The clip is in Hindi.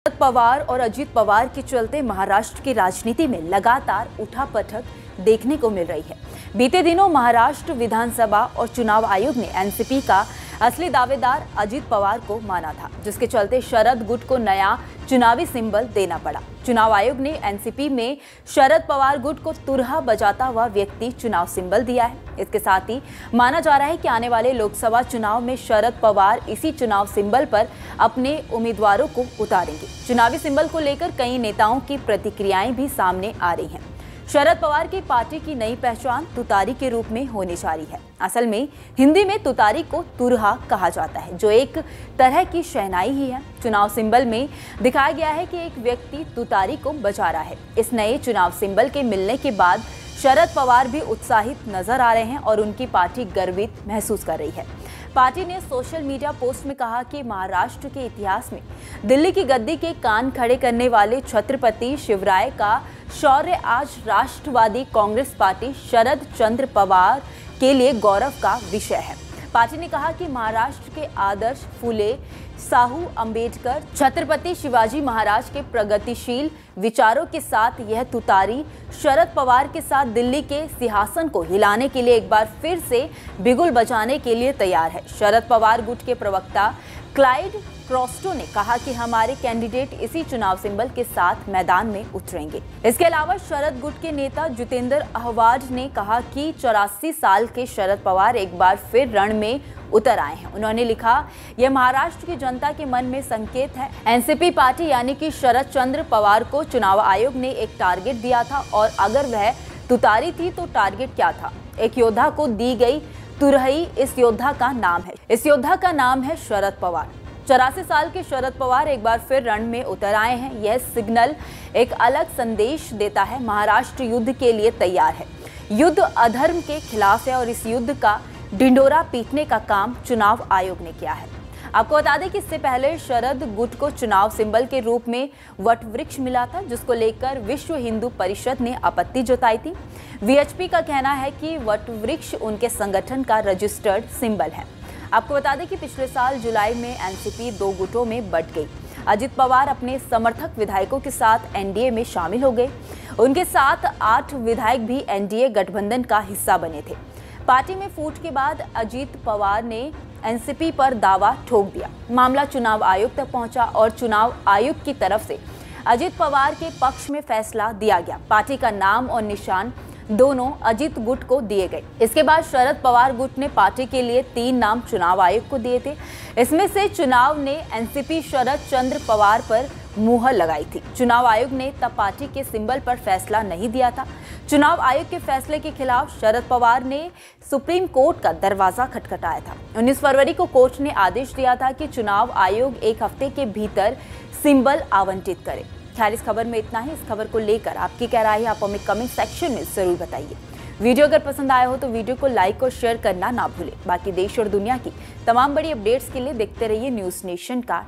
शरद पवार और अजीत पवार के चलते महाराष्ट्र की राजनीति में लगातार उठापटक देखने को मिल रही है। बीते दिनों महाराष्ट्र विधानसभा और चुनाव आयोग ने एनसीपी का असली दावेदार अजीत पवार को माना था, जिसके चलते शरद गुट को नया चुनावी सिंबल देना पड़ा। चुनाव आयोग ने एनसीपी में शरद पवार गुट को तुरहा बजाता हुआ व्यक्ति चुनाव सिंबल दिया है। इसके साथ ही माना जा रहा है कि आने वाले लोकसभा चुनाव में शरद पवार इसी चुनाव सिंबल पर अपने उम्मीदवारों को उतारेंगे। चुनावी सिंबल को लेकर कई नेताओं की प्रतिक्रियाएं भी सामने आ रही हैं। शरद पवार की पार्टी की नई पहचान तुतारी के रूप में होने जा रही है। असल में हिंदी में तुतारी को तुरहा कहा जाता है, जो एक तरह की शहनाई ही है। चुनाव सिंबल में दिखाया गया है कि एक व्यक्ति तुतारी को बजा रहा है। इस नए चुनाव सिंबल के मिलने के बाद शरद पवार भी उत्साहित नजर आ रहे हैं और उनकी पार्टी गर्वित महसूस कर रही है। पार्टी ने सोशल मीडिया पोस्ट में कहा कि महाराष्ट्र के इतिहास में दिल्ली की गद्दी के कान खड़े करने वाले छत्रपति शिवराय का शौर्य आज राष्ट्रवादी कांग्रेस पार्टी शरद चंद्र पवार के लिए गौरव का विषय है। पार्टी ने कहा कि महाराष्ट्र के आदर्श फुले, साहू, अंबेडकर, छत्रपति शिवाजी महाराज के प्रगतिशील विचारों के साथ यह तुतारी शरद पवार के साथ दिल्ली के सिंहासन को हिलाने के लिए एक बार फिर से बिगुल बजाने के लिए तैयार है। शरद पवार गुट के प्रवक्ता क्लाइड क्रॉस्टो ने कहा कि हमारे कैंडिडेट इसी चुनाव सिंबल के साथ मैदान में उतरेंगे। इसके अलावा शरद गुट के नेता जितेंद्र अहवाज ने कहा कि 84 साल के शरद पवार एक बार फिर रण में उतर आए हैं। उन्होंने लिखा, यह महाराष्ट्र की जनता के मन में संकेत है। एनसीपी पार्टी यानी कि शरद चंद्र पवार को चुनाव आयोग ने एक टारगेट दिया था, और अगर वह तुतारी थी तो टारगेट क्या था? एक योद्धा को दी गई तुरही इस योद्धा का नाम है। इस योद्धा का नाम है शरद पवार। 84 साल के शरद पवार एक बार फिर रण में उतर आए हैं। यह सिग्नल एक अलग संदेश देता है। महाराष्ट्र युद्ध के लिए तैयार है। युद्ध अधर्म के खिलाफ है और इस युद्ध का ढिंडोरा पीटने का काम चुनाव आयोग ने किया है। आपको बता दें कि इससे पहले शरद गुट को चुनाव सिंबल के रूप में वट वृक्ष मिला था, जिसको लेकर विश्व हिंदू परिषद ने आपत्ति जताई थी। वीएचपी का कहना है कि वट वृक्ष उनके संगठन का रजिस्टर्ड सिंबल है। आपको बता दें कि पिछले साल जुलाई में एनसीपी 2 गुटों में बंट गई। अजीत पवार अपने समर्थक विधायकों के साथ एनडीए में शामिल हो गए। उनके साथ 8 विधायक भी एनडीए गठबंधन का हिस्सा बने थे। पार्टी में फूट के बाद अजीत पवार ने एनसीपी पर दावा ठोक दिया। मामला चुनाव आयोग तक पहुंचा और चुनाव आयोग की तरफ से अजीत पवार के पक्ष में फैसला दिया गया। पार्टी का नाम और निशान दोनों अजीत गुट को दिए गए। इसके बाद शरद पवार गुट ने पार्टी के लिए 3 नाम चुनाव आयोग को दिए थे। इसमें से चुनाव ने एनसीपी शरद चंद्र पवार पर मुहर लगाई थी। चुनाव आयोग ने तब पार्टी के सिंबल पर फैसला नहीं दिया था। चुनाव आयोग के फैसले के खिलाफ शरद पवार ने सुप्रीम कोर्ट का दरवाजा खटखटाया था। 19 फरवरी को कोर्ट ने आदेश दिया था कि चुनाव आयोग 1 हफ्ते के भीतर सिंबल आवंटित करे। खैर, इस खबर में इतना ही। इस खबर को लेकर आपकी क्या राय है, आप हमें कमेंट सेक्शन में जरूर बताइए। वीडियो अगर पसंद आया हो तो वीडियो को लाइक और शेयर करना ना भूलें। बाकी देश और दुनिया की तमाम बड़ी अपडेट्स के लिए देखते रहिए न्यूज़ नेशन का